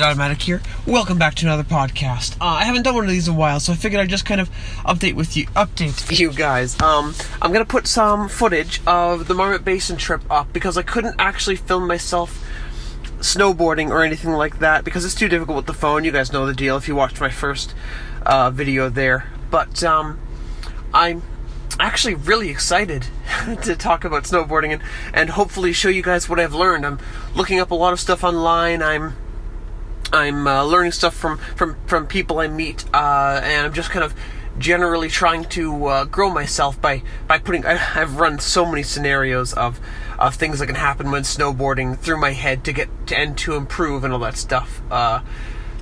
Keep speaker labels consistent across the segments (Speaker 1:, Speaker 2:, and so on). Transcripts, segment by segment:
Speaker 1: Ramblomatic here. Welcome back to another podcast. I haven't done one of these in a while, so I figured I'd just kind of update you guys. I'm gonna put some footage of the Marmot Basin trip up because I couldn't actually film myself snowboarding or anything like that because it's too difficult with the phone. You guys know the deal if you watched my first video there. But I'm actually really excited to talk about snowboarding and hopefully show you guys what I've learned. I'm looking up a lot of stuff online. I'm learning stuff from people I meet, and I'm just kind of generally trying to grow myself by putting. I've run so many scenarios of things that can happen when snowboarding through my head to get to and to improve and all that stuff.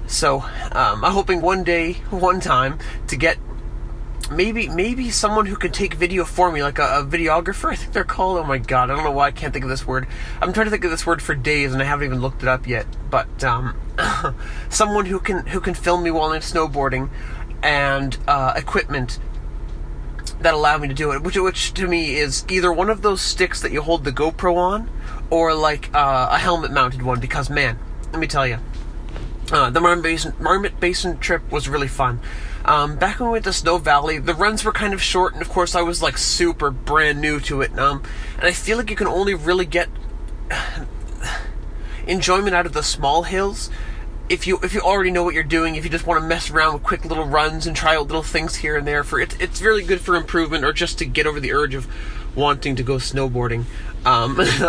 Speaker 1: So I'm hoping one time to get maybe someone who can take video for me, like a videographer, I think they're called. Oh my god, I don't know why I can't think of this word. I'm trying to think of this word for days and I haven't even looked it up yet. But someone who can film me while I'm snowboarding, and equipment that allow me to do it, which to me is either one of those sticks that you hold the GoPro on, or like a helmet mounted one. Because man, let me tell you, the Marmot Basin trip was really fun. Back when we went to Snow Valley, the runs were kind of short, and of course I was like super brand new to it. And I feel like you can only really get enjoyment out of the small hills if you already know what you're doing. If you just want to mess around with quick little runs and try out little things here and there, it's really good for improvement, or just to get over the urge of wanting to go snowboarding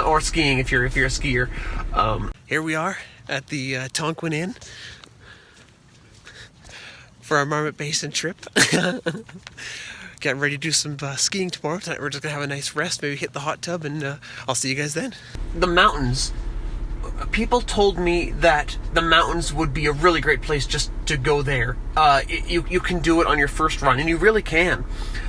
Speaker 1: or skiing if you're a skier. Here we are at the Tonquin Inn for our Marmot Basin trip. Getting ready to do some skiing tomorrow. Tonight we're just gonna have a nice rest, maybe hit the hot tub, and I'll see you guys then. The mountains. People told me that the mountains would be a really great place just to go there. You can do it on your first run, and you really can.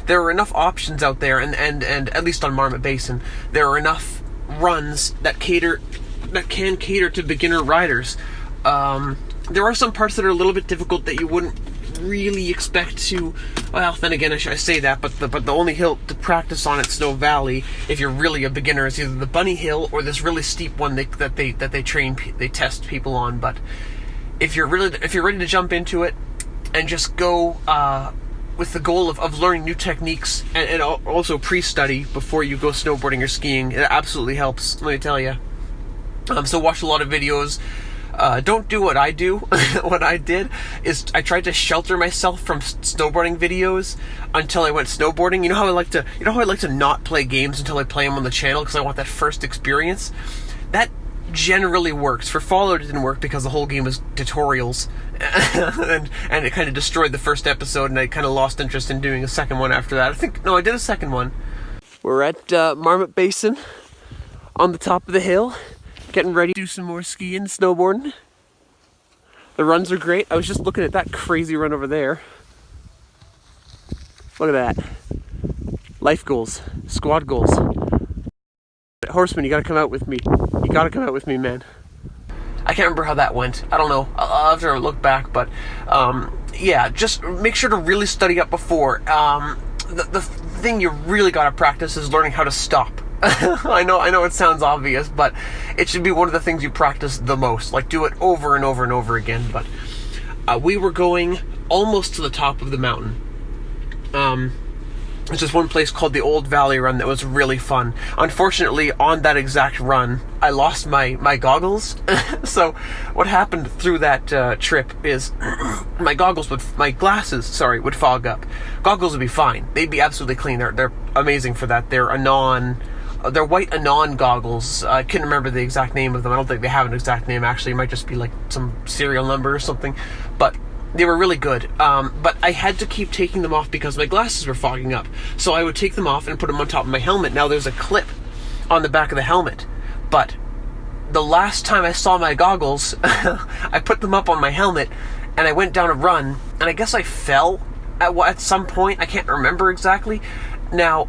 Speaker 1: There are enough options out there, and at least on Marmot Basin, there are enough runs that can cater to beginner riders. There are some parts that are a little bit difficult that you wouldn't really expect to. Well, then again, I say that, but the only hill to practice on at Snow Valley, if you're really a beginner, is either the bunny hill or this really steep one that they test people on. But if you're ready to jump into it and just go with the goal of learning new techniques and also pre-study before you go snowboarding or skiing, it absolutely helps, let me tell you. So watch a lot of videos. Don't do what I do. What I did is I tried to shelter myself from snowboarding videos until I went snowboarding. You know how I like to not play games until I play them on the channel because I want that first experience. That generally works. For Fallout, it didn't work because the whole game was tutorials, and it kind of destroyed the first episode, and I kind of lost interest in doing a second one after that. I did a second one. We're at Marmot Basin on the top of the hill, getting ready to do some more skiing, snowboarding. The runs are great. I was just looking at that crazy run over there. Look at that. Life goals, squad goals. Horseman, you gotta come out with me. You gotta come out with me, man. I can't remember how that went. I don't know. I'll have to look back, but yeah, just make sure to really study up before. The thing you really gotta practice is learning how to stop. I know it sounds obvious, but it should be one of the things you practice the most. Like, do it over and over and over again. But we were going almost to the top of the mountain. There's just one place called the Old Valley Run that was really fun. Unfortunately, on that exact run, I lost my goggles. So what happened through that trip is my glasses would fog up. Goggles would be fine. They'd be absolutely clean. They're amazing for that. They're white Anon goggles. I couldn't remember the exact name of them. I don't think they have an exact name, actually. It might just be like some serial number or something. But they were really good. But I had to keep taking them off because my glasses were fogging up. So I would take them off and put them on top of my helmet. Now there's a clip on the back of the helmet. But the last time I saw my goggles, I put them up on my helmet and I went down a run. And I guess I fell at some point. I can't remember exactly. Now,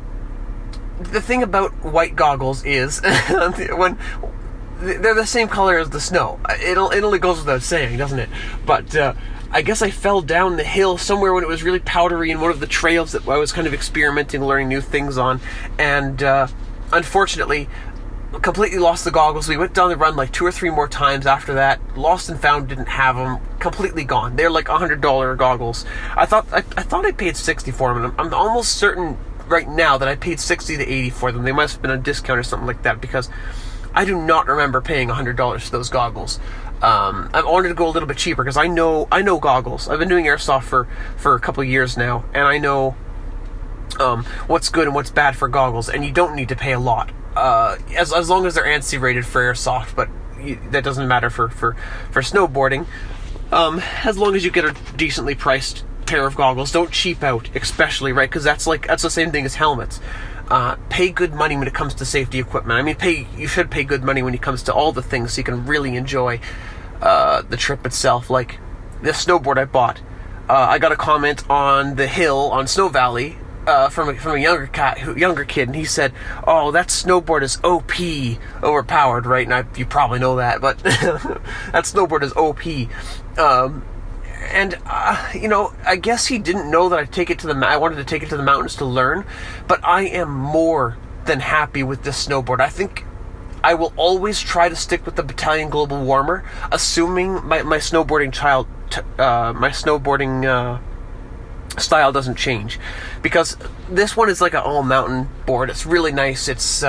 Speaker 1: the thing about white goggles is when they're the same color as the snow. It only goes without saying, doesn't it? But I guess I fell down the hill somewhere when it was really powdery in one of the trails that I was kind of experimenting, learning new things on. And unfortunately, completely lost the goggles. We went down the run like 2 or 3 more times after that. Lost and found, didn't have them. Completely gone. They're like $100 goggles. I thought I paid $60 for them. I'm almost certain right now that I paid $60 to $80 for them. They must have been a discount or something like that, because I do not remember paying $100 for those goggles. I wanted to go a little bit cheaper because I know goggles. I've been doing airsoft for a couple of years now, and I know what's good and what's bad for goggles, and you don't need to pay a lot. As long as they're ANSI rated for airsoft, but that doesn't matter for snowboarding. As long as you get a decently priced pair of goggles, don't cheap out, especially, right? Because that's the same thing as helmets. Pay good money when it comes to safety equipment. I mean, you should pay good money when it comes to all the things so you can really enjoy the trip itself. Like this snowboard I bought. I got a comment on the hill on Snow Valley from a younger kid, and he said, "Oh, that snowboard is OP, overpowered, right?" And you probably know that, but that snowboard is OP. And I guess he didn't know that I wanted to take it to the mountains to learn, but I am more than happy with this snowboard. I think I will always try to stick with the Battalion Global Warmer, assuming my snowboarding style doesn't change, because this one is like an all mountain board. It's really nice. It's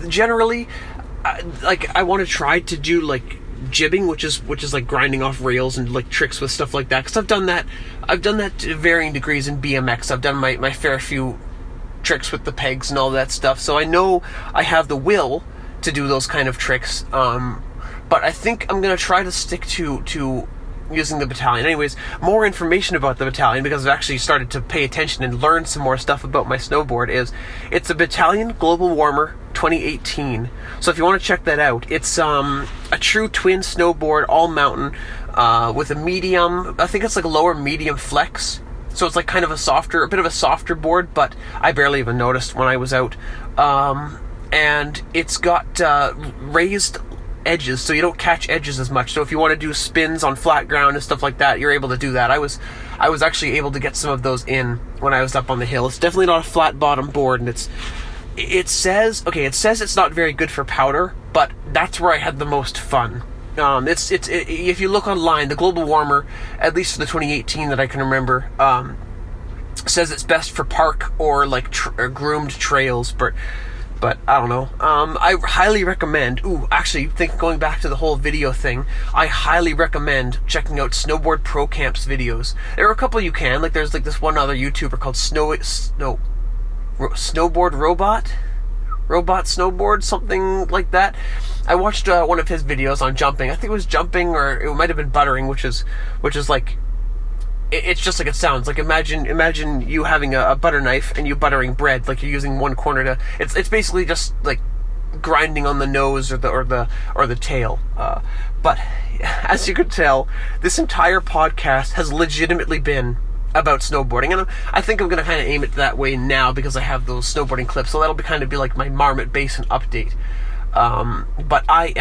Speaker 1: generally I want to try to do like jibbing, which is like grinding off rails and like tricks with stuff like that, because I've done that to varying degrees in BMX. I've done my fair few tricks with the pegs and all that stuff, so I know I have the will to do those kind of tricks, but I think I'm gonna try to stick to using the Battalion. Anyways, more information about the Battalion, because I've actually started to pay attention and learn some more stuff about my snowboard, it's a Battalion Global Warmer 2018. So if you want to check that out, it's a true twin snowboard, all mountain, with a medium, I think it's like a lower medium flex. So it's like kind of a bit of a softer board, but I barely even noticed when I was out. And it's got raised edges, so you don't catch edges as much. So if you want to do spins on flat ground and stuff like that, you're able to do that. I was actually able to get some of those in when I was up on the hill. It's definitely not a flat bottom board, and it says it's not very good for powder, but that's where I had the most fun. If you look online, the Global Warmer, at least for the 2018 that I can remember, says it's best for park or like groomed trails, but I don't know. I highly recommend, going back to the whole video thing, I highly recommend checking out Snowboard Pro Camp's videos. There are a couple you can, like there's like this one other YouTuber called Snowboard Robot Snowboard, something like that. I watched one of his videos on jumping. I think it was jumping, or it might have been buttering, which is like, it's just like it sounds. Like imagine you having a butter knife and you buttering bread. Like you're using one corner to. It's basically just like grinding on the nose or the tail. But as you could tell, this entire podcast has legitimately been about snowboarding, and I think I'm going to kind of aim it that way now because I have those snowboarding clips. So that'll be like my Marmot Basin update. But I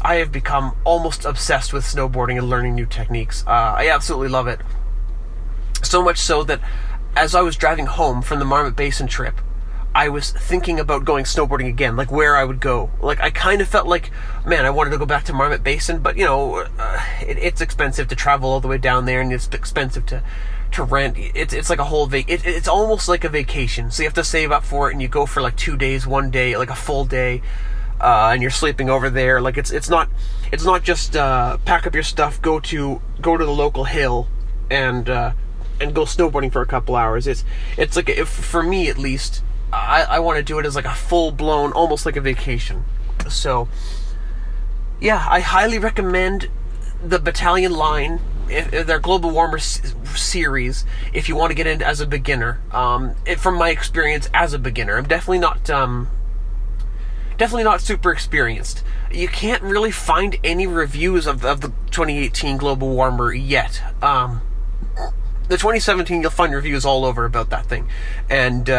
Speaker 1: have become almost obsessed with snowboarding and learning new techniques. I absolutely love it. So much so that as I was driving home from the Marmot Basin trip, I was thinking about going snowboarding again, like where I would go. Like I kind of felt like, man, I wanted to go back to Marmot Basin, but it's expensive to travel all the way down there, and it's expensive to rent. It's like a whole it's almost like a vacation. So you have to save up for it, and you go for like 2 days, 1 day, like a full day, and you're sleeping over there. Like it's not just pack up your stuff, go to the local hill, and go snowboarding for a couple hours. It's like, for me at least, I want to do it as like a full-blown, almost like a vacation. So yeah, I highly recommend the Battalion line, if their Global Warmer series, if you want to get into as a beginner. From my experience as a beginner, I'm definitely not super experienced. You can't really find any reviews of the 2018 Global Warmer yet. The 2017, you'll find reviews all over about that thing, and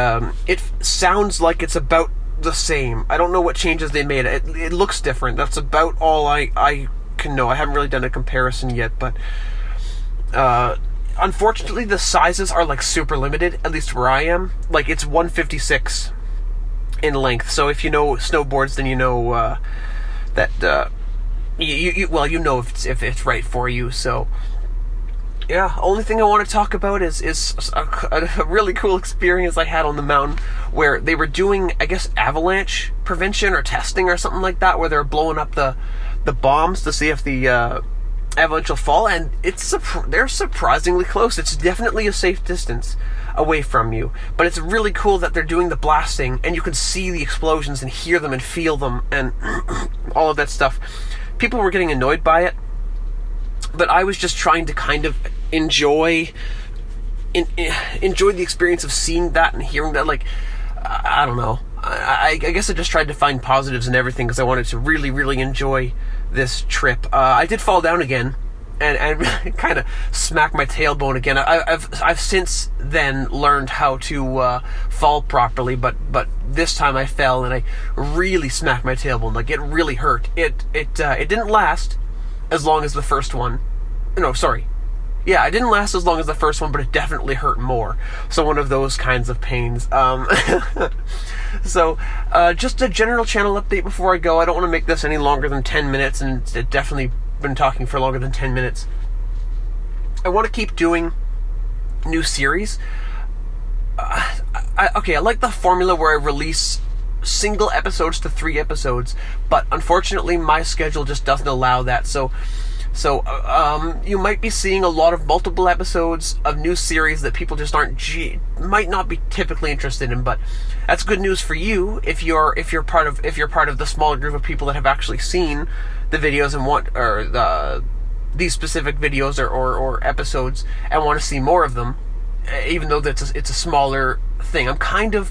Speaker 1: it sounds like it's about the same. I don't know what changes they made. It looks different. That's about all I can know. I haven't really done a comparison yet, but unfortunately the sizes are like super limited, at least where I am. Like it's 156 in length. So if you know snowboards, then you know that you know if it's right for you. So yeah, only thing I want to talk about is a really cool experience I had on the mountain where they were doing, I guess, avalanche prevention or testing or something like that, where they're blowing up the bombs to see if the avalanche will fall, and they're surprisingly close. It's definitely a safe distance away from you, but it's really cool that they're doing the blasting and you can see the explosions and hear them and feel them and all of that stuff. People were getting annoyed by it, but I was just trying to kind of enjoy the experience of seeing that and hearing that. Like, I don't know. I guess I just tried to find positives in everything because I wanted to really, really enjoy this trip. I did fall down again and kind of smack my tailbone again. I've since then learned how to fall properly, but this time I fell and I really smacked my tailbone. Like, it really hurt. It didn't last as long as the first one. No, sorry. Yeah, it didn't last as long as the first one, but it definitely hurt more. So one of those kinds of pains. So, just a general channel update before I go. I don't want to make this any longer than 10 minutes, and it's definitely been talking for longer than 10 minutes. I want to keep doing new series. I like the formula where I release single episodes to 3 episodes, but unfortunately my schedule just doesn't allow that. So you might be seeing a lot of multiple episodes of new series that people just might not be typically interested in, but that's good news for you if you're part of the smaller group of people that have actually seen the videos and want these specific videos or episodes and want to see more of them, even though it's a smaller thing. I'm kind of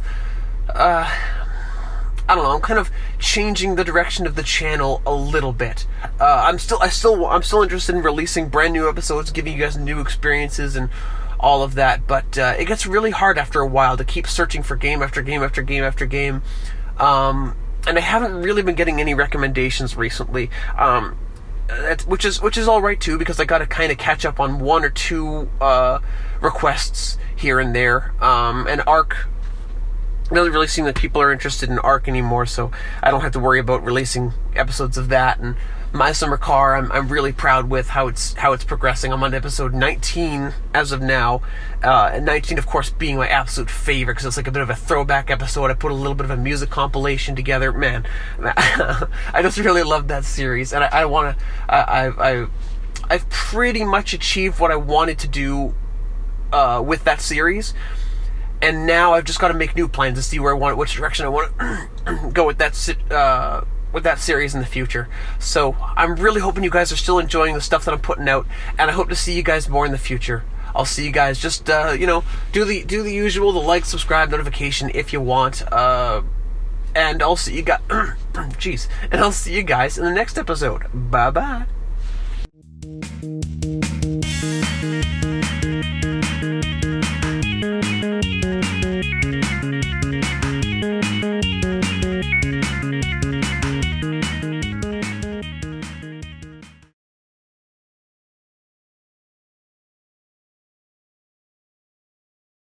Speaker 1: I don't know, I'm kind of changing the direction of the channel a little bit. I'm still interested in releasing brand new episodes, giving you guys new experiences and all of that, but it gets really hard after a while to keep searching for game after game after game after game. And I haven't really been getting any recommendations recently. Which is all right too, because I got to kind of catch up on 1 or 2 requests here and there. And Ark, it doesn't really seem that people are interested in Ark anymore, so I don't have to worry about releasing episodes of that. And My Summer Car, I'm really proud with how it's progressing. I'm on episode 19 as of now, and 19 of course being my absolute favorite because it's like a bit of a throwback episode. I put a little bit of a music compilation together. Man, I just really love that series, and I've pretty much achieved what I wanted to do with that series. And now I've just got to make new plans to see which direction I want to go with that series in the future. So I'm really hoping you guys are still enjoying the stuff that I'm putting out, and I hope to see you guys more in the future. I'll see you guys. Just do the usual, the like, subscribe, notification if you want. And I'll see you guys. And I'll see you guys in the next episode. Bye bye.